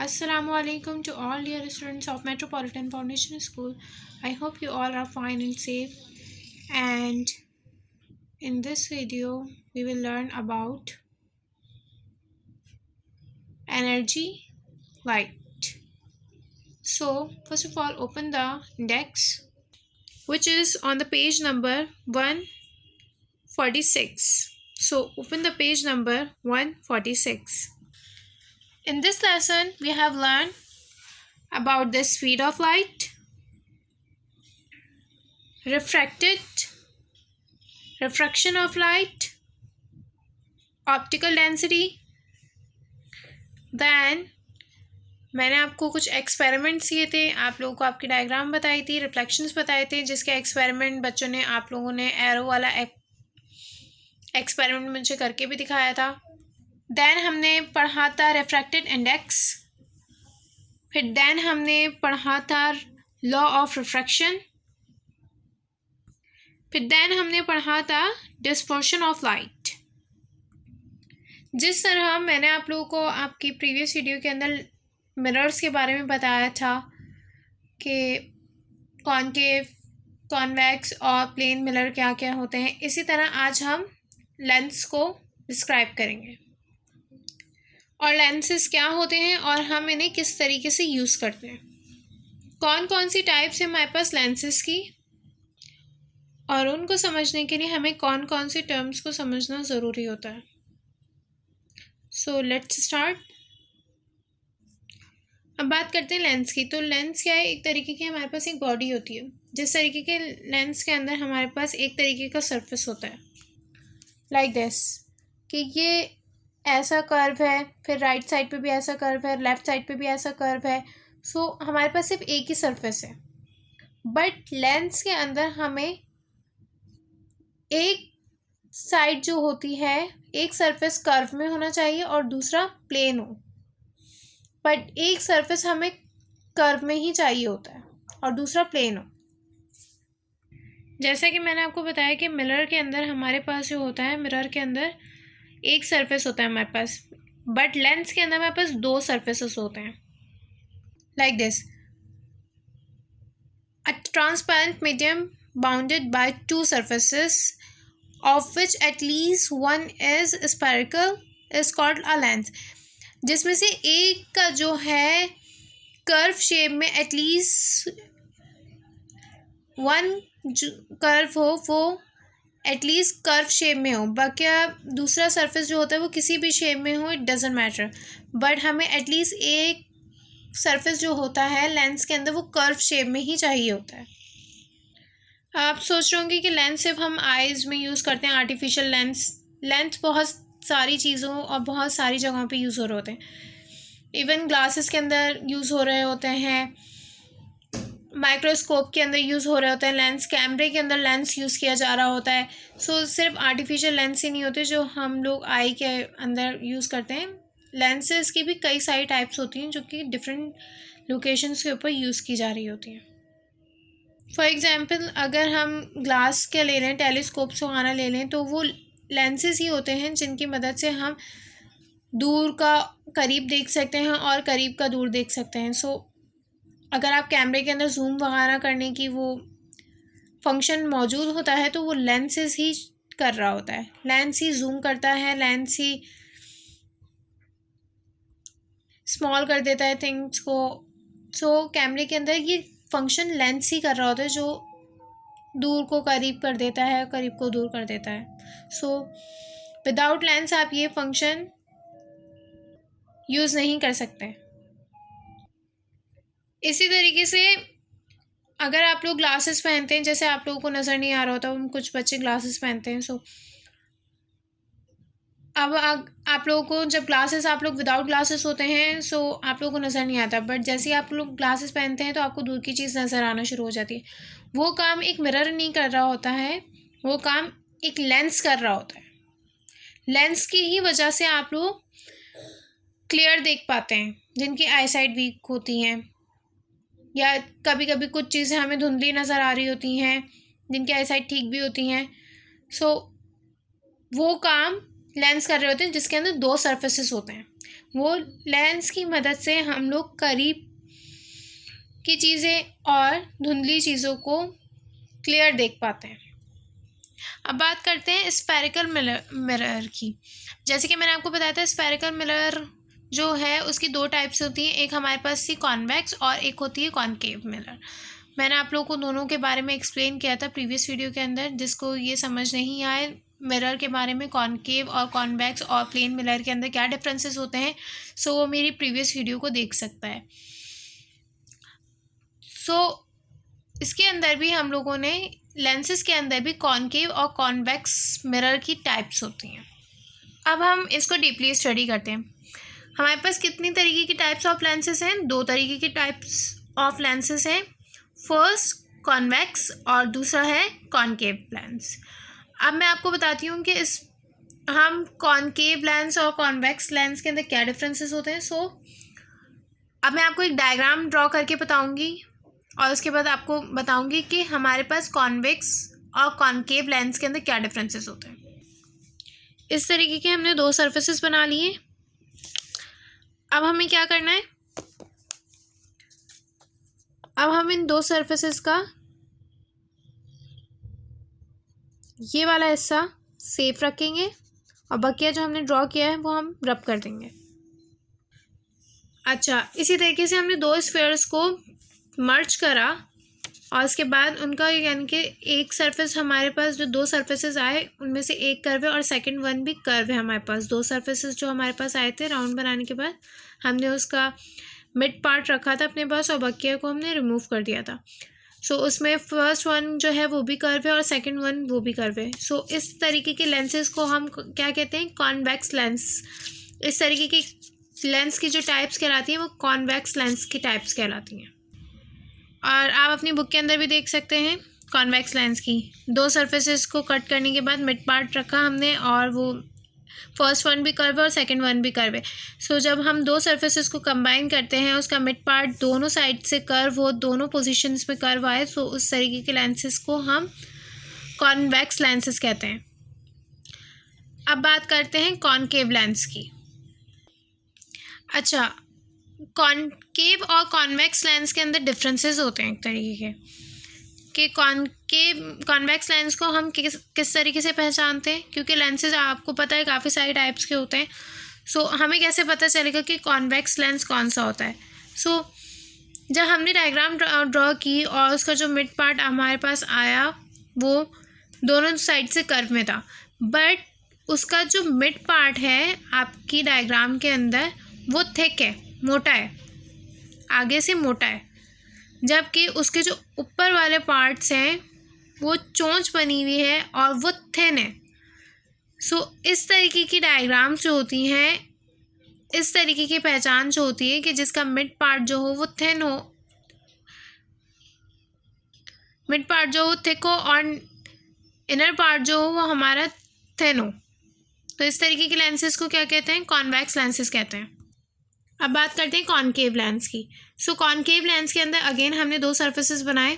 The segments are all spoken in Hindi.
Assalamu alaikum to all dear students of Metropolitan Foundation School. I hope you all are fine and safe. And in this video, we will learn about energy light. So, first of all, open the index, which is on the page number 146. So, open the page number 146. In this lesson, we have learned about the speed of light, refraction of light, optical density. Then मैंने आपको कुछ एक्सपेरिमेंट्स किए थे, आप लोगों को आपकी डायग्राम बताई थी, रिफ्लेक्शंस बताए थे, जिसके एक्सपेरिमेंट बच्चों ने आप लोगों ने एरो वाला एक्सपेरिमेंट मुझे करके भी दिखाया था। देन हमने पढ़ा था रिफ्रैक्टेड इंडेक्स, फिर देन हमने पढ़ा था लॉ ऑफ रिफ्रैक्शन, फिर देन हमने पढ़ा था डिस्पर्शन ऑफ लाइट। जिस तरह मैंने आप लोगों को आपकी प्रीवियस वीडियो के अंदर मिरर्स के बारे में बताया था कि कॉनकेव, कॉन्वेक्स और प्लेन मिरर क्या क्या होते हैं, इसी तरह आज हम लेंस को डिस्क्राइब करेंगे और लेंसेस क्या होते हैं और हम इन्हें किस तरीके से यूज़ करते हैं, कौन कौन सी टाइप्स है हमारे पास लेंसेस की, और उनको समझने के लिए हमें कौन कौन सी टर्म्स को समझना ज़रूरी होता है। So let's start. अब बात करते हैं लेंस की। तो लेंस क्या है, एक तरीके की हमारे पास एक बॉडी होती है, जिस तरीके के लेंस के अंदर हमारे पास एक तरीके का सरफेस होता है लाइक दिस, कि ये ऐसा कर्व है, फिर राइट साइड पे भी ऐसा कर्व है, लेफ़्ट साइड पे भी ऐसा कर्व है। सो हमारे पास सिर्फ एक ही सरफेस है, बट लेंस के अंदर हमें एक साइड जो होती है, एक सरफेस कर्व में होना चाहिए और दूसरा प्लेन हो, बट एक सरफेस हमें कर्व में ही चाहिए होता है और दूसरा प्लेन हो। जैसा कि मैंने आपको बताया कि मिरर के अंदर हमारे पास जो होता है, मिरर के अंदर एक सरफेस होता है हमारे पास, बट लेंस के अंदर हमारे पास दो सरफेसेस होते हैं like this, a transparent medium bounded by two surfaces of which at least one is spherical is called a lens। जिसमें से एक का जो है कर्व शेप में एटलीस्ट वन कर्व हो, वो एटलीस्ट कर्व शेप में हो, बाकी दूसरा सरफेस जो होता है वो किसी भी शेप में हो, इट डजेंट मैटर, बट हमें एटलीस्ट एक सरफेस जो होता है लेंस के अंदर वो कर्व शेप में ही चाहिए होता है। आप सोच रहे होंगे कि लेंस सिर्फ हम आइज़ में यूज़ करते हैं, आर्टिफिशियल लेंस बहुत सारी चीज़ों और बहुत सारी जगहों पे यूज़ हो रहे होते हैं, इवन ग्लासेस के अंदर यूज़ हो रहे होते हैं, माइक्रोस्कोप के अंदर यूज़ हो रहे होते हैं लेंस, कैमरे के अंदर लेंस यूज़ किया जा रहा होता है। सो सिर्फ आर्टिफिशियल लेंस ही नहीं होते जो हम लोग आई के अंदर यूज़ करते हैं, लेंसेज की भी कई सारी टाइप्स होती हैं जो कि डिफरेंट लोकेशंस के ऊपर यूज़ की जा रही होती हैं। फॉर एग्ज़ाम्पल अगर हम ग्लास के ले लें, टेलीस्कोप्स वगैरह ले लें, तो वो लेंसेज ही होते हैं जिनकी मदद से हम दूर का करीब देख सकते हैं और करीब का दूर देख सकते हैं। सो अगर आप कैमरे के अंदर जूम वगैरह करने की वो फंक्शन मौजूद होता है तो वो लेंसेज ही कर रहा होता है, लेंस ही जूम करता है, लेंस ही स्मॉल कर देता है थिंग्स को। सो कैमरे के अंदर ये फंक्शन लेंस ही कर रहा होता है, जो दूर को करीब कर देता है, करीब को दूर कर देता है। सो विदाउट लेंस आप ये फंक्शन यूज़ नहीं कर सकते। इसी तरीके से अगर आप लोग ग्लासेस पहनते हैं, जैसे आप लोगों को नज़र नहीं आ रहा होता, कुछ बच्चे ग्लासेस पहनते हैं, सो अब आप लोगों को जब ग्लासेस, आप लोग विदाउट ग्लासेस होते हैं, सो आप लोगों को नज़र नहीं आता, बट जैसे ही आप लोग ग्लासेस पहनते हैं तो आपको दूर की चीज़ नज़र आना शुरू हो जाती है। वो काम एक मिरर नहीं कर रहा होता है, वो काम एक लेंस कर रहा होता है। लेंस की ही वजह से आप लोग क्लियर देख पाते हैं, जिनकी आई साइट वीक होती हैं, या कभी कभी कुछ चीज़ें हमें धुंधली नज़र आ रही होती हैं, जिनकी आई साइट ठीक भी होती हैं। सो वो काम लेंस कर रहे होते हैं जिसके अंदर दो सरफेसेस होते हैं, वो लेंस की मदद से हम लोग करीब की चीज़ें और धुंधली चीज़ों को क्लियर देख पाते हैं। अब बात करते हैं स्फेरिकल मिरर की। जैसे कि मैंने आपको बताया था, स्फेरिकल मिरर जो है उसकी दो टाइप्स होती हैं, एक हमारे पास थी कॉन्वेक्स और एक होती है कॉनकेव मिरर। मैंने आप लोगों को दोनों के बारे में एक्सप्लेन किया था प्रीवियस वीडियो के अंदर। जिसको ये समझ नहीं आए मिरर के बारे में, कॉनकेव और कॉन्वेक्स और प्लेन मिरर के अंदर क्या डिफरेंसेस होते हैं, सो वो मेरी प्रीवियस वीडियो को देख सकता है। इसके अंदर भी हम लोगों ने लेंसेज के अंदर भी कॉनकेव और कॉन्वेक्स मिरर की टाइप्स होती हैं। अब हम इसको डीपली स्टडी करते हैं। हमारे पास कितनी तरीके की टाइप्स ऑफ लेंसेज हैं? दो तरीके की टाइप्स ऑफ लेंसेज हैं, फर्स्ट कॉन्वेक्स और दूसरा है कॉनकेव लेंस। अब मैं आपको बताती हूँ कि हम कॉनकेव लेंस और कॉन्वेक्स लेंस के अंदर क्या डिफरेंसेस होते हैं। अब मैं आपको एक डायग्राम ड्रॉ करके बताऊँगी और उसके बाद आपको बताऊंगी कि हमारे पास कॉन्वेक्स और कॉनकेव लेंस के अंदर क्या डिफरेंसेस होते हैं। इस तरीके के हमने दो सरफेसेस बना लिए। अब हमें क्या करना है, अब हम इन दो सरफेसेस का ये वाला हिस्सा सेफ रखेंगे और बकिया जो हमने ड्रॉ किया है वो हम रब कर देंगे। अच्छा, इसी तरीके से हमने दो स्फीयर्स को मर्ज करा और उसके बाद उनका यानी कि एक सरफेस हमारे पास जो दो सरफेसेस आए उनमें से एक कर्व है और सेकंड वन भी कर्व है। हमारे पास दो सरफेसेस जो हमारे पास आए थे राउंड बनाने के बाद हमने उसका मिड पार्ट रखा था अपने पास और बकिया को हमने रिमूव कर दिया था। उसमें फर्स्ट वन जो है वो भी कर्व है और सेकंड वन वो भी कर्व है। इस तरीके के लेंसेज को हम क्या कहते हैं? Convex lens. इस तरीके की लेंस की जो टाइप्स कहलाती हैं वो कॉन्वेक्स लेंस की टाइप्स कहलाती हैं। और आप अपनी बुक के अंदर भी देख सकते हैं कॉन्वेक्स लेंस की दो सरफेसेस को कट करने के बाद मिड पार्ट रखा हमने और वो फर्स्ट वन भी कर्व है और सेकंड वन भी कर्व है। जब हम दो सरफेसेस को कंबाइन करते हैं उसका मिड पार्ट दोनों साइड से कर्व हो, दोनों पोजीशंस में कर्व आए, उस तरीके के लेंसेस को हम कॉन्वेक्स लेंसेस कहते हैं। अब बात करते हैं कॉनकेव लेंस की। अच्छा, कॉनकेव और कॉन्वेक्स लेंस के अंदर डिफरेंसेस होते हैं एक तरीके के कॉन्वेक्स लेंस को हम किस तरीके से पहचानते हैं, क्योंकि लेंसेज आपको पता है काफ़ी सारे टाइप्स के होते हैं। हमें कैसे पता चलेगा कि कॉन्वेक्स लेंस कौन सा होता है? जब हमने डायग्राम ड्रॉ की और उसका जो मिड पार्ट हमारे पास आया वो दोनों साइड से कर्व में था, बट उसका जो मिड पार्ट है आपकी डायग्राम के अंदर वो थिक है, मोटा है, आगे से मोटा है, जबकि उसके जो ऊपर वाले पार्ट्स हैं वो चोंच बनी हुई है और वो थिन है। इस तरीके की डायग्राम्स जो होती हैं, इस तरीके की पहचान जो होती है कि जिसका मिड पार्ट जो हो वो थिन हो, मिड पार्ट जो हो थिक हो और इनर पार्ट जो हो वो हमारा थिन हो, तो इस तरीके के लेंसेज को क्या कहते हैं? कॉन्वेक्स लेंसेज कहते हैं। अब बात करते हैं कॉनकेव लेंस की। कॉनकेव लेंस के अंदर अगेन हमने दो सरफेसेस बनाए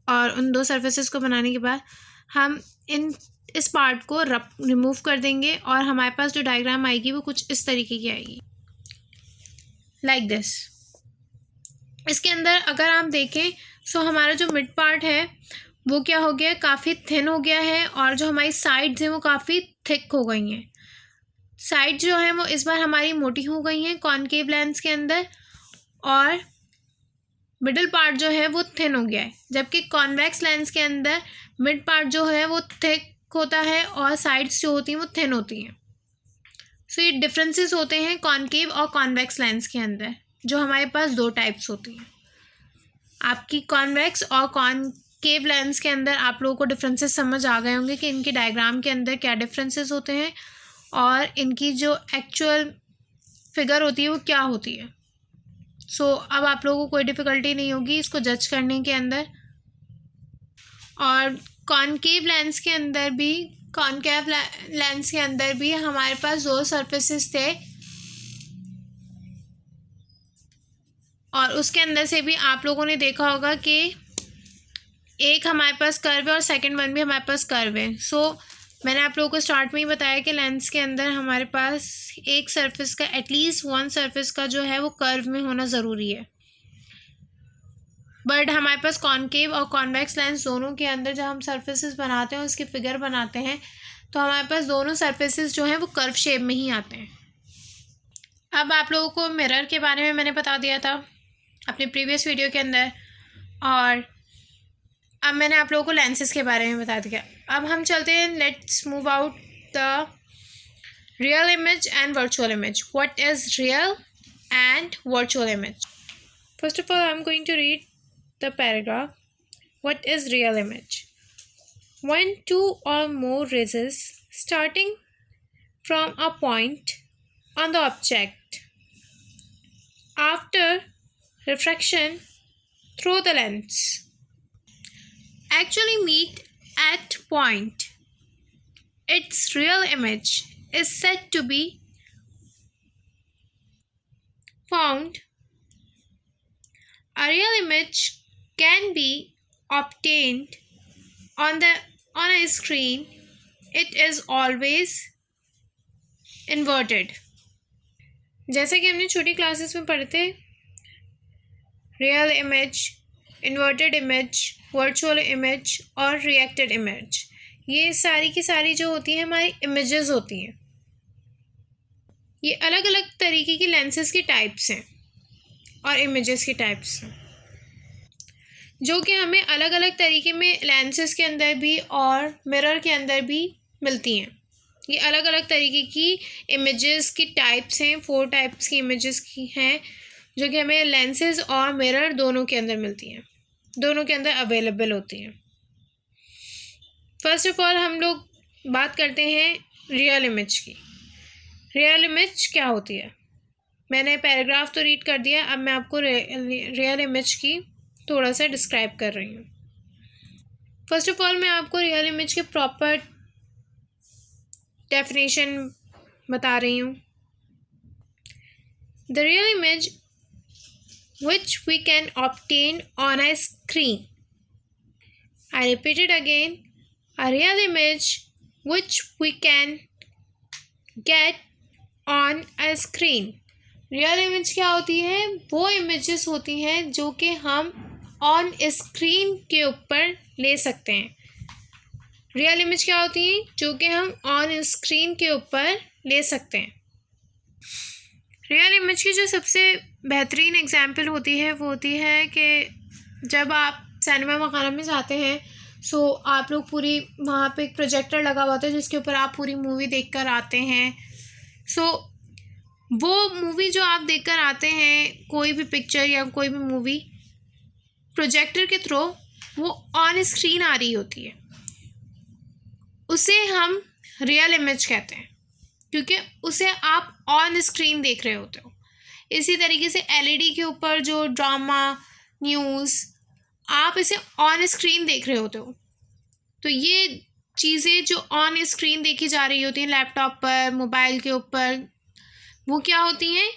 और उन दो सरफेसेस को बनाने के बाद हम इस पार्ट को रिमूव कर देंगे और हमारे पास जो डायग्राम आएगी वो कुछ इस तरीके की आएगी, लाइक दिस। इसके अंदर अगर आप देखें हमारा जो मिड पार्ट है वो क्या हो गया, काफ़ी थिन हो गया है और जो हमारी साइड्स हैं वो काफ़ी थिक हो गई हैं। साइड जो है वो इस बार हमारी मोटी हो गई हैं कॉनकेव लेंस के अंदर और मिडिल पार्ट जो है वो थिन हो गया है, जबकि कॉन्वेक्स लेंस के अंदर मिड पार्ट जो है वो थिक होता है और साइड्स जो होती हैं वो थिन होती हैं। ये डिफरेंसेस होते हैं कॉनकेव और कॉन्वेक्स लेंस के अंदर, जो हमारे पास दो टाइप्स होती हैं। आपकी कॉन्वेक्स और कॉनकेव लेंस के अंदर आप लोगों को डिफरेंसेस समझ आ गए होंगे कि इनके डायग्राम के अंदर क्या डिफरेंसेस होते हैं और इनकी जो एक्चुअल फिगर होती है वो क्या होती है। अब आप लोगों को कोई डिफ़िकल्टी नहीं होगी इसको जज करने के अंदर। और कॉनकेव लेंस के अंदर भी हमारे पास दो सरफेसेस थे और उसके अंदर से भी आप लोगों ने देखा होगा कि एक हमारे पास कर्व है और सेकंड वन भी हमारे पास कर्व है। मैंने आप लोगों को स्टार्ट में ही बताया कि लेंस के अंदर हमारे पास एक सरफेस का एटलीस्ट वन सरफेस का जो है वो कर्व में होना ज़रूरी है। बट हमारे पास कॉनकेव और कॉन्वेक्स लेंस दोनों के अंदर जब हम सरफेसेस बनाते हैं, उसकी फिगर बनाते हैं, तो हमारे पास दोनों सरफेसेस जो हैं वो कर्व शेप में ही आते हैं। अब आप लोगों को मिरर के बारे में मैंने बता दिया था अपने प्रीवियस वीडियो के अंदर, और अब मैंने आप लोगों को लेंसेज के बारे में बता दिया। अब हम चलते हैं, let's move out the real image and virtual image. What is real and virtual image? First of all I am going to read the paragraph. What is real image? When two or more rays starting from a point on the object after refraction through the lens actually meet at point, its real image is said to be found. A real image can be obtained on a screen. It is always inverted. जैसे कि हमने छोटी क्लासेस में पढ़े थे, real image, inverted image, virtual image और रिएक्टेड इमेज, ये सारी की सारी जो होती हैं हमारी इमेजेस होती हैं। ये अलग अलग तरीके की लेंसेज की टाइप्स हैं और इमेजेस की टाइप्स हैं, जो कि हमें अलग अलग तरीके में लेंसेज के अंदर भी और मिरर के अंदर भी मिलती हैं। ये अलग अलग तरीके की इमेजेस की टाइप्स हैं, 4 टाइप्स की इमेजेस की हैं, जो कि हमें लेंसेज और मिरर दोनों के अंदर मिलती हैं, दोनों के अंदर अवेलेबल होती हैं। फर्स्ट ऑफ ऑल हम लोग बात करते हैं रियल इमेज की। रियल इमेज क्या होती है? मैंने पैराग्राफ तो रीड कर दिया, अब मैं आपको रियल इमेज की थोड़ा सा डिस्क्राइब कर रही हूँ। फर्स्ट ऑफ ऑल मैं आपको रियल इमेज के प्रॉपर डेफिनेशन बता रही हूँ। The real image which we can obtain on a screen. I repeat it again. A real image which we can get on a screen. Real image क्या होती है? वो इमेजेस होती हैं जो कि हम ऑन स्क्रीन के ऊपर ले सकते हैं। रियल इमेज क्या होती है? जो कि हम ऑन स्क्रीन के ऊपर ले सकते हैं। रियल इमेज की जो सबसे बेहतरीन एग्जांपल होती है वो होती है कि जब आप सिनेमा वगैरह में जाते हैं, सो आप लोग पूरी वहाँ पे एक प्रोजेक्टर लगा हुआ होता है जिसके ऊपर आप पूरी मूवी देखकर आते हैं। सो वो मूवी जो आप देखकर आते हैं, कोई भी पिक्चर या कोई भी मूवी प्रोजेक्टर के थ्रू वो ऑन स्क्रीन आ रही होती है, उसे हम रियल इमेज कहते हैं, क्योंकि उसे आप ऑन स्क्रीन देख रहे होते हो। इसी तरीके से एलईडी के ऊपर जो ड्रामा, न्यूज़, आप इसे ऑन स्क्रीन देख रहे होते हो। तो ये चीज़ें जो ऑन स्क्रीन देखी जा रही होती हैं लैपटॉप पर, मोबाइल के ऊपर, वो क्या होती हैं?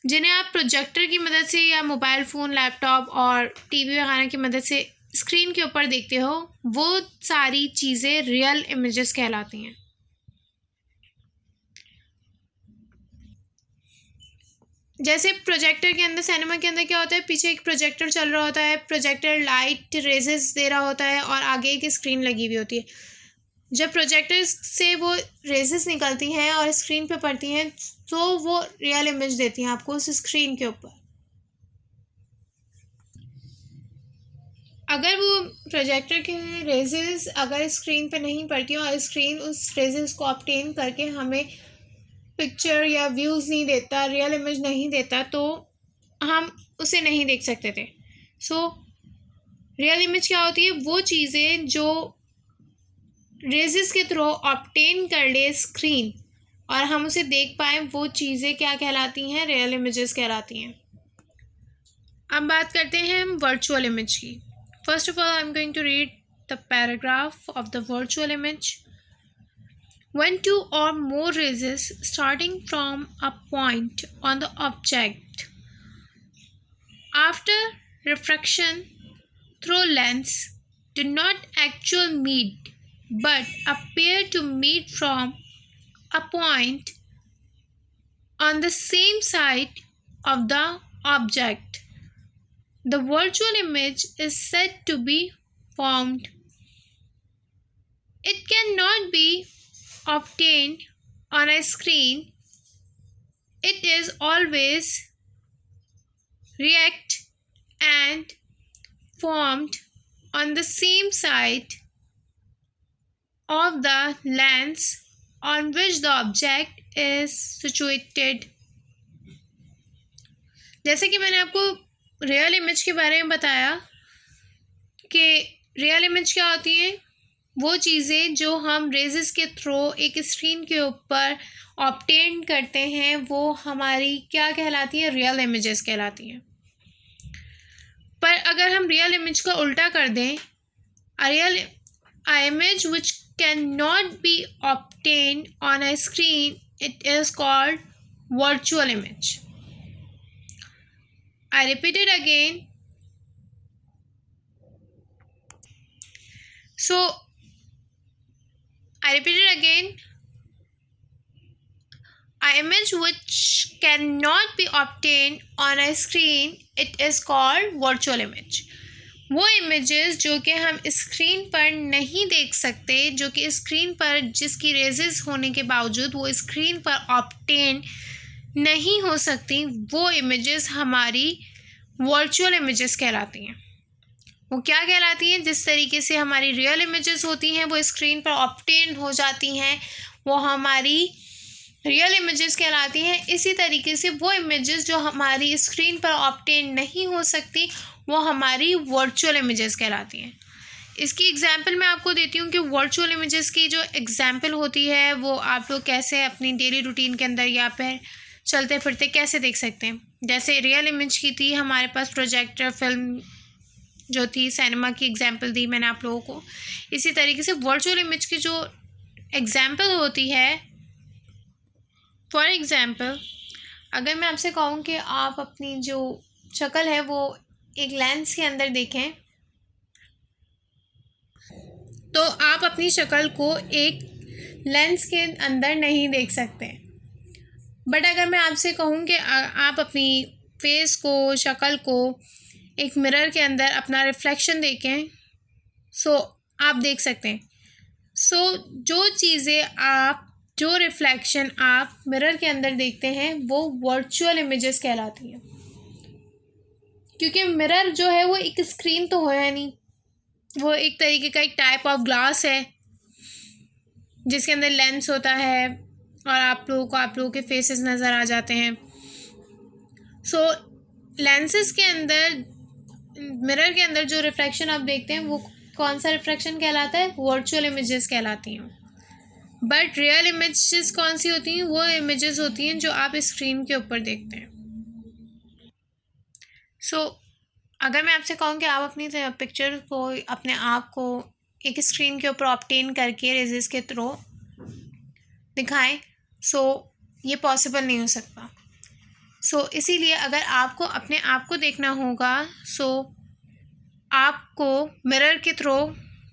जिन्हें आप प्रोजेक्टर की मदद से या मोबाइल फ़ोन, लैपटॉप और टीवी वगैरह की मदद से स्क्रीन के ऊपर देखते हो, वो सारी चीज़ें रियल इमेजेस कहलाती हैं। जैसे प्रोजेक्टर के अंदर, सिनेमा के अंदर क्या होता है, पीछे एक प्रोजेक्टर चल रहा होता है, प्रोजेक्टर लाइट रेजेस दे रहा होता है और आगे एक स्क्रीन लगी हुई होती है। जब प्रोजेक्टर से वो रेजेस निकलती हैं और स्क्रीन पे पड़ती हैं, तो वो रियल इमेज देती हैं आपको उस स्क्रीन के ऊपर। अगर वो प्रोजेक्टर के रेजेस अगर स्क्रीन पे नहीं पड़ती और स्क्रीन उस रेजेस को ऑब्टेन करके हमें पिक्चर या व्यूज़ नहीं देता, रियल इमेज नहीं देता, तो हम उसे नहीं देख सकते थे। सो रियल इमेज क्या होती है? वो चीज़ें जो रेजेस के थ्रू ऑब्टेन कर ले स्क्रीन और हम उसे देख पाएँ, वो चीज़ें क्या कहलाती हैं? रियल इमेजेस कहलाती हैं। अब बात करते हैं हम वर्चुअल इमेज की। First of all I am going to read the paragraph of the virtual image. When two or more rays starting from a point on the object after refraction through lens do not actually meet but appear to meet from a point on the same side of the object. The virtual image is said to be formed. It cannot be obtained on a screen. It is always react and formed on the same side of the lens on which the object is situated. जैसे कि मैंने आपको रियल इमेज के बारे में बताया कि रियल इमेज क्या होती है, वो चीज़ें जो हम रेजेस के थ्रू एक स्क्रीन के ऊपर ऑब्टेन करते हैं वो हमारी क्या कहलाती है, रियल इमेजेस कहलाती हैं। पर अगर हम रियल इमेज का उल्टा कर दें, real image which can not be obtain on a screen, it is called virtual image. I repeat it again. An image which cannot be obtained on a screen, it is called virtual image. वो इमेजेस जो कि हम स्क्रीन पर नहीं देख सकते, जो कि स्क्रीन पर जिसकी रेजेस होने के बावजूद वो स्क्रीन पर ऑब्टेन नहीं हो सकती, वो इमेजेस हमारी वर्चुअल इमेजेस कहलाती हैं। वो क्या कहलाती हैं? जिस तरीके से हमारी रियल इमेजेस होती हैं वो स्क्रीन पर ऑब्टेन हो जाती हैं, वो हमारी रियल इमेजेस कहलाती हैं। इसी तरीके से वो इमेजेस जो हमारी स्क्रीन पर ऑब्टेन नहीं हो सकती वो हमारी वर्चुअल इमेजेस कहलाती हैं। इसकी एग्जांपल मैं आपको देती हूँ कि वर्चुअल इमेजेस की जो एग्जांपल होती है वो आप लोग कैसे अपनी डेली रूटीन के अंदर या फिर चलते फिरते कैसे देख सकते हैं। जैसे रियल इमेज की थी हमारे पास प्रोजेक्टर फिल्म जो थी, सिनेमा की एग्जांपल दी मैंने आप लोगों को। इसी तरीके से वर्चुअल इमेज की जो एग्जांपल होती है, फॉर एग्जांपल अगर मैं आपसे कहूँ कि आप अपनी जो शक्ल है वो एक लेंस के अंदर देखें, तो आप अपनी शक्ल को एक लेंस के अंदर नहीं देख सकते। बट अगर मैं आपसे कहूँ कि आप अपनी फेस को, शक्ल को एक मिरर के अंदर अपना रिफ्लेक्शन देखें, सो आप देख सकते हैं। जो रिफ्लेक्शन आप मिरर के अंदर देखते हैं वो वर्चुअल इमेजेस कहलाती हैं, क्योंकि मिरर जो है वो एक स्क्रीन तो है नहीं, वो एक तरीके का एक टाइप ऑफ ग्लास है जिसके अंदर लेंस होता है और आप लोगों के फेसेस नज़र आ जाते हैं। लेंसेस के अंदर, मिरर के अंदर जो रिफ्लेक्शन आप देखते हैं वो कौन सा रिफ्लेक्शन कहलाता है? वर्चुअल इमेजेस कहलाती हैं। बट रियल इमेजेस कौन सी होती हैं? वो इमेजेस होती हैं जो आप स्क्रीन के ऊपर देखते हैं। अगर मैं आपसे कहूँ कि आप अपनी पिक्चर को, अपने आप को एक स्क्रीन के ऊपर ऑब्टेन करके रेजेस के थ्रू दिखाएं, ये पॉसिबल नहीं हो सकता। इसीलिए अगर आपको अपने आप को देखना होगा आपको मिरर के थ्रू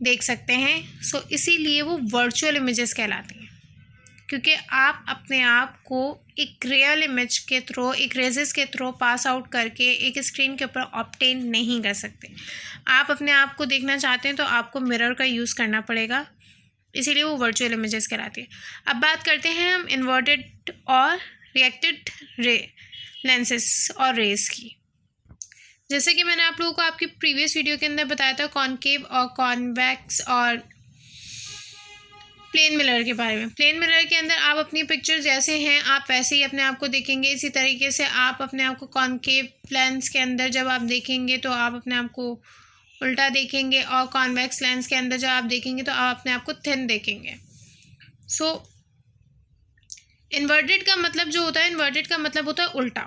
देख सकते हैं। इसीलिए वो वर्चुअल इमेजेस कहलाती हैं, क्योंकि आप अपने आप को एक रियल इमेज के थ्रू, एक रेजेस के थ्रू पास आउट करके एक स्क्रीन के ऊपर ऑब्टेन नहीं कर सकते। आप अपने आप को देखना चाहते हैं तो आपको मिरर का यूज़ करना पड़ेगा, इसीलिए वो वर्चुअल इमेजेस कहलाती है। अब बात करते हैं हम इन्वर्टेड और रिएक्टेड लेंसेस और रेस की। जैसे कि मैंने आप लोगों को आपकी प्रीवियस वीडियो के अंदर बताया था कॉनकेव और कॉन्वेक्स और प्लेन मिरर के बारे में। प्लेन मिरर के अंदर आप अपनी पिक्चर जैसे हैं आप वैसे ही अपने आप को देखेंगे। इसी तरीके से आप अपने आप को कॉनकेव लेंस के अंदर जब आप देखेंगे तो आप अपने आप को उल्टा देखेंगे, और कॉन्वेक्स लेंस के अंदर जब आप देखेंगे तो आप अपने आप को थिन देखेंगे। इन्वर्टेड का मतलब जो होता है, इन्वर्टेड का मतलब होता है उल्टा।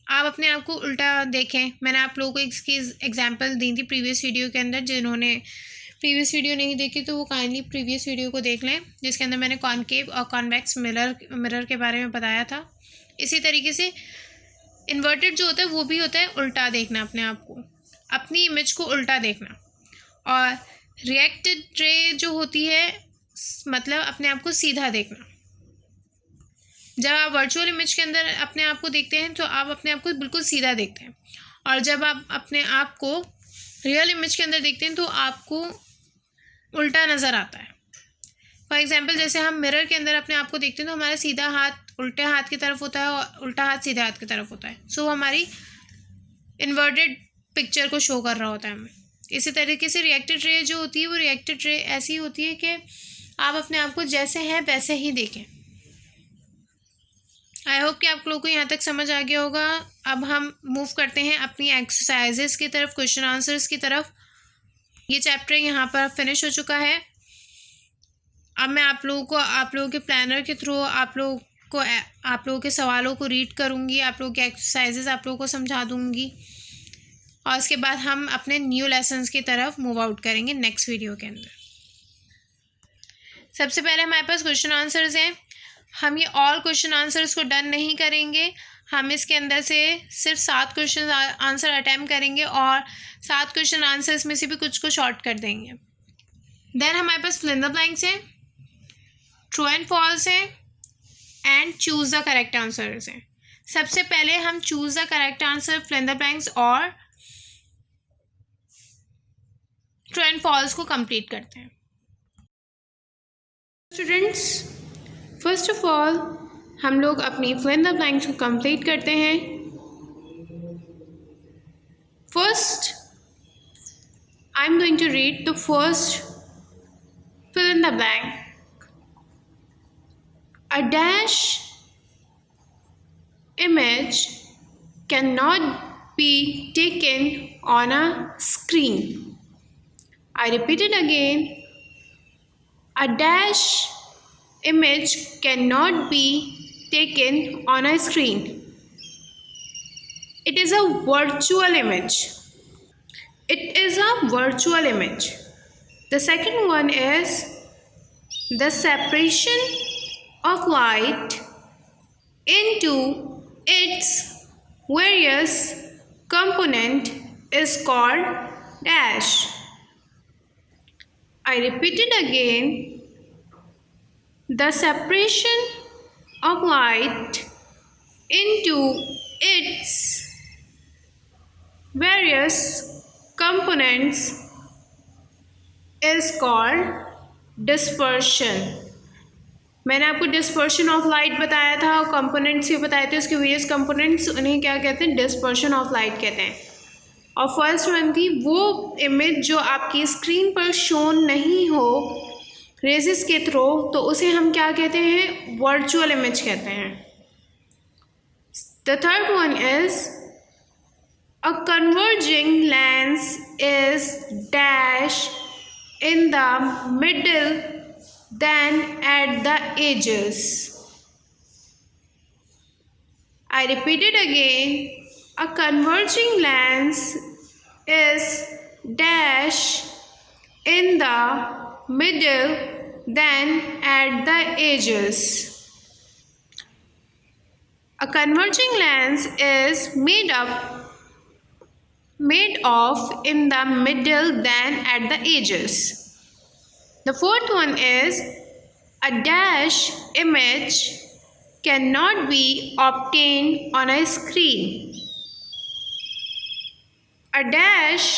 आप अपने आप को उल्टा देखें। मैंने आप लोगों को इसकी एग्जांपल दी थी प्रीवियस वीडियो के अंदर। जिन्होंने प्रीवियस वीडियो नहीं देखी तो वो काइंडली प्रीवियस वीडियो को देख लें, जिसके अंदर मैंने कॉनकेव और कॉन्वेक्स मिरर के बारे में बताया था। इसी तरीके से इन्वर्टेड जो होता है वो भी होता है उल्टा देखना, अपने आप को, अपनी इमेज को उल्टा देखना। और रिएक्टेड रे जो होती है मतलब अपने आप को सीधा देखना। जब आप वर्चुअल इमेज के अंदर अपने आप को देखते हैं तो आप अपने आप को बिल्कुल सीधा देखते हैं, और जब आप अपने आप को रियल इमेज के अंदर देखते हैं तो आपको उल्टा नज़र आता है। फॉर एग्जांपल जैसे हम मिरर के अंदर अपने आप को देखते हैं तो हमारा सीधा हाथ उल्टे हाथ की तरफ होता है और उल्टा हाथ सीधे हाथ की तरफ होता है, सो हमारी इन्वर्टेड पिक्चर को शो कर रहा होता है हमें। इसी तरीके से रिएक्टेड रे जो होती है वो रिएक्टेड रे ऐसी होती है कि आप अपने आप को जैसे हैं वैसे ही देखें। आई होप कि आप लोगों को यहाँ तक समझ आ गया होगा। अब हम मूव करते हैं अपनी एक्सरसाइजेस की तरफ, क्वेश्चन आंसर्स की तरफ। ये चैप्टर यहाँ पर फिनिश हो चुका है। अब मैं आप लोगों के प्लानर के थ्रू आप लोगों के सवालों को रीड करूँगी, आप लोगों के एक्सरसाइजेस आप लोगों को समझा दूँगी, और उसके बाद हम अपने न्यू लेसन्स की तरफ मूव आउट करेंगे नेक्स्ट वीडियो के अंदर। सबसे पहले हमारे पास क्वेश्चन आंसर्स हैं। हम ये ऑल क्वेश्चन आंसर्स को डन नहीं करेंगे, हम इसके अंदर से सिर्फ 7 क्वेश्चन आंसर अटैम्प्ट करेंगे और 7 क्वेश्चन आंसर्स में से भी कुछ को शॉर्ट कर देंगे। देन हमारे पास फिल इन द ब्लैंक्स है, ट्रू एंड फॉल्स है, and choose the correct answers हैं। सबसे पहले हम choose the correct answer, fill in the blanks और ट्रू एंड फॉल्स को कंप्लीट करते हैं। स्टूडेंट्स, फर्स्ट ऑफ ऑल हम लोग अपनी फिल इन द ब्लैंक्स को कंप्लीट करते हैं। First I am going to read the first fill in the blank. A dash image cannot be taken on a screen. I repeat it again. A dash image cannot be taken on a screen. It is a virtual image. It is a virtual image. The second one is the separation of light into its various component is called dash. I repeat it again. The separation of light into its various components is called dispersion. मैंने आपको डिस्पर्शन ऑफ लाइट बताया था और कंपोनेंट्स भी बताए थे, उसके वेरियस कंपोनेंट्स, उन्हें क्या कहते हैं, डिस्पर्शन ऑफ लाइट कहते हैं। और फर्स्ट वन थी वो इमेज जो आपकी स्क्रीन पर शोन नहीं हो रेजिस के थ्रू, तो उसे हम क्या कहते हैं, वर्चुअल इमेज कहते हैं। The third one is a converging lens is dash in the middle than at the edges. I repeat it again. A converging lens is dash in the middle than at the edges. A converging lens is made of in the middle than at the edges. The fourth one is a dash image cannot be obtained on a screen. A dash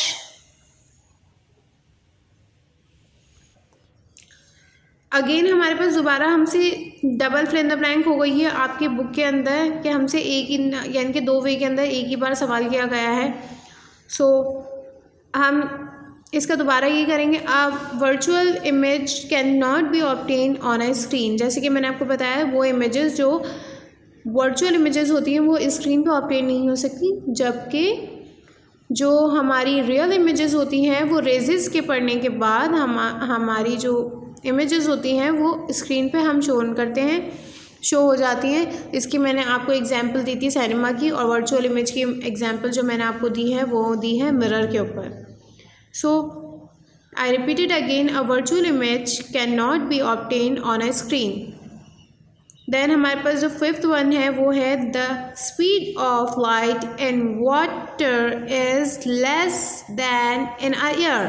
again हमारे पास दोबारा हमसे double fill in the blank हो गई है आपके बुक के अंदर कि हमसे एक ही यानी कि 2 वे के अंदर एक ही बार सवाल किया गया है। सो हम इसका दोबारा ये करेंगे। Virtual image can not be obtain on a screen. जैसे कि मैंने आपको बताया वो इमेजेस जो वर्चुअल इमेजेस होती हैं वो स्क्रीन पे ऑब्टेन नहीं हो सकती, जबकि जो हमारी रियल इमेजेस होती हैं वो रेजिस के पढ़ने के बाद हमारी जो इमेजेस होती हैं वो स्क्रीन पे हम शो हो जाती हैं। इसकी मैंने आपको एग्जांपल दी थी सिनेमा की, और वर्चुअल इमेज की एग्जांपल जो मैंने आपको दी है वो दी है मिरर के ऊपर। So, I repeat it again, a virtual image cannot be obtained on a screen. Then हमारे पास जो फिफ्थ वन है वो है the speed of light in water is less than in air.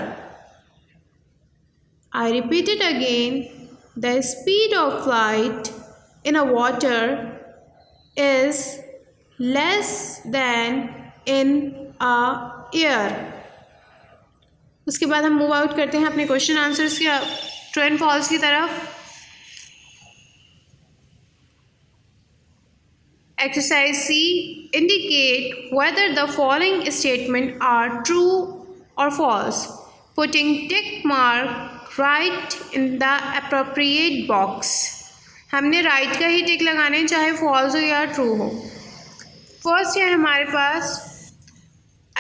I repeat it again. The speed of light in a water is less than in a air. उसके बाद हम मूव आउट करते हैं अपने क्वेश्चन आंसर्स के ट्रू एंड फॉल्स की तरफ. Exercise C. Indicate whether the following statement are true or false, putting tick mark right in the appropriate box. हमने राइट का ही टिक लगाना है, चाहे फॉल्स हो या ट्रू हो. फर्स्ट है हमारे पास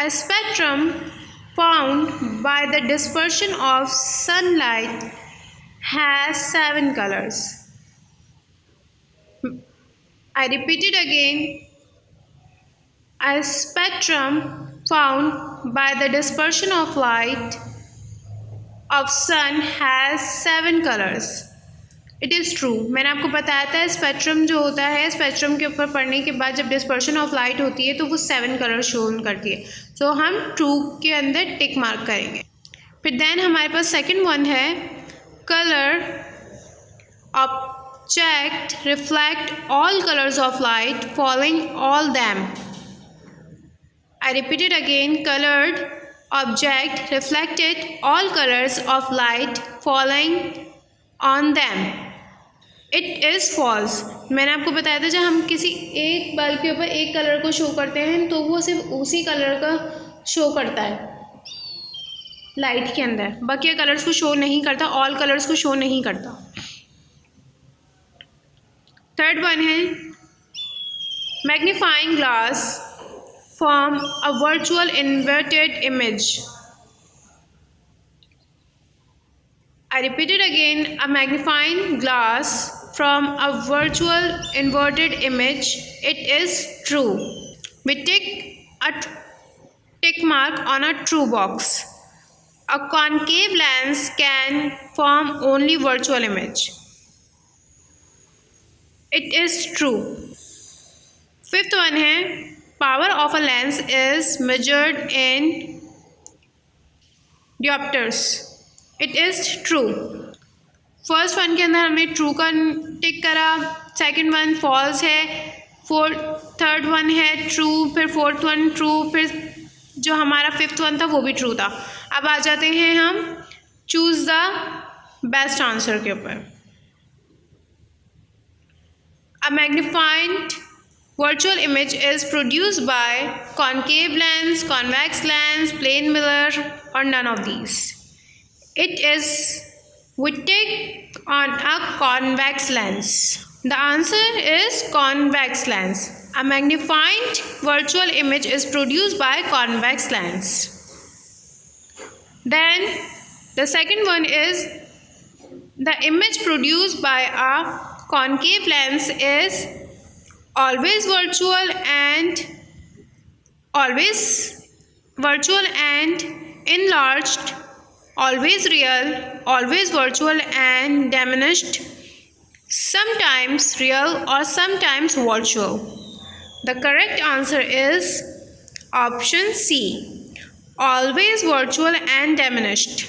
a spectrum found by the dispersion of sunlight has 7 colors. I repeat it again. A spectrum found by the dispersion of light of sun has 7 colors. It is true. मैंने आपको बताया था स्पेक्ट्रम जो होता है, स्पेक्ट्रम के ऊपर पढ़ने के बाद जब डिस्पर्शन ऑफ लाइट होती है तो वो 7 कलर शो करती है. तो हम ट्रू के अंदर टिक मार्क करेंगे. फिर देन हमारे पास सेकंड वन है colour object reflect all colors of light following all them. I repeat it again. Colored object reflected all colors of light falling on them. It is false. मैंने आपको बताया था जब हम किसी एक बल्ब के ऊपर एक कलर को शो करते हैं तो वो सिर्फ उसी कलर का शो करता है लाइट के अंदर, बाकी कलर्स को शो नहीं करता, ऑल कलर्स को शो नहीं करता. थर्ड वन है magnifying glass form a virtual inverted image. I repeat it again. A magnifying glass from a virtual inverted image. It is true. We take a tick mark on a true box. A concave lens can form only virtual image. It is true. Fifth one है power of a lens is measured in diopters. It is true. First one के अंदर हमने ट्रू का टिक करा, सेकंड वन फॉल्स है, थर्ड वन है ट्रू, फिर फोर्थ वन ट्रू, फिर जो हमारा फिफ्थ वन था वो भी ट्रू था. अब आ जाते हैं हम चूज़ द बेस्ट आंसर के ऊपर. A magnified virtual image is produced by concave lens, convex lens, plane mirror, or none of these. It is we take on a convex lens. The answer is convex lens. A magnified virtual image is produced by convex lens. Then the second one is the image produced by a concave lens is always virtual and enlarged, always real, always virtual and diminished, sometimes real or sometimes virtual. The correct answer is option C, always virtual and diminished.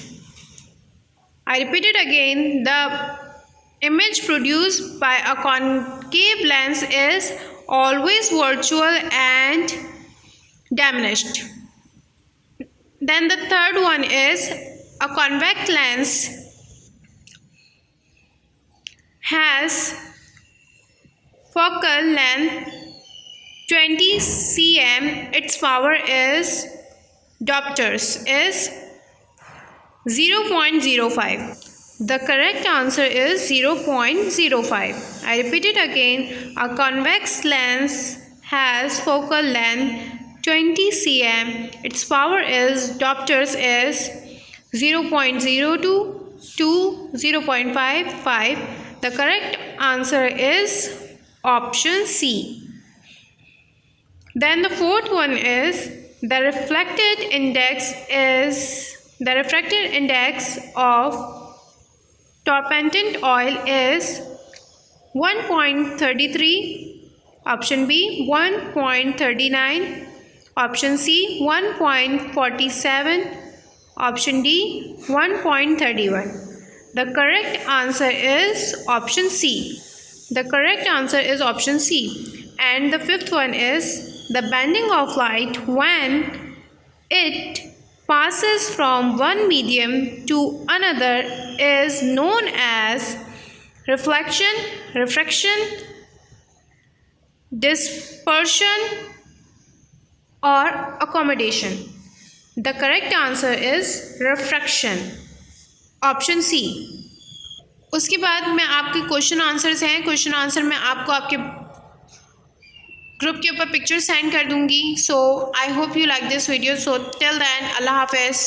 I repeat it again. The image produced by a concave lens is always virtual and diminished. Then the third one is a convex lens has focal length 20 cm. Its power is diopters is 0.05. The correct answer is 0.05. I repeat it again. A convex lens has focal length 20 cm. Its power is diopters is 0.02 to 0.55. The correct answer is option C. Then the fourth one is the refracted index of turpentine oil is 1.33, option B 1.39, option C 1.47, option D 1.31. The correct answer is option C. The correct answer is option C. And the fifth one is the bending of light when it passes from one medium to another is known as reflection, refraction, dispersion, or accommodation. The correct answer is refraction, option C. उसके बाद मैं आपके क्वेश्चन आंसर्स हैं, क्वेश्चन आंसर मैं आपको आपके ग्रुप के ऊपर पिक्चर सेंड कर दूंगी. So I hope you like this video. So till then, अल्लाह हाफिज़.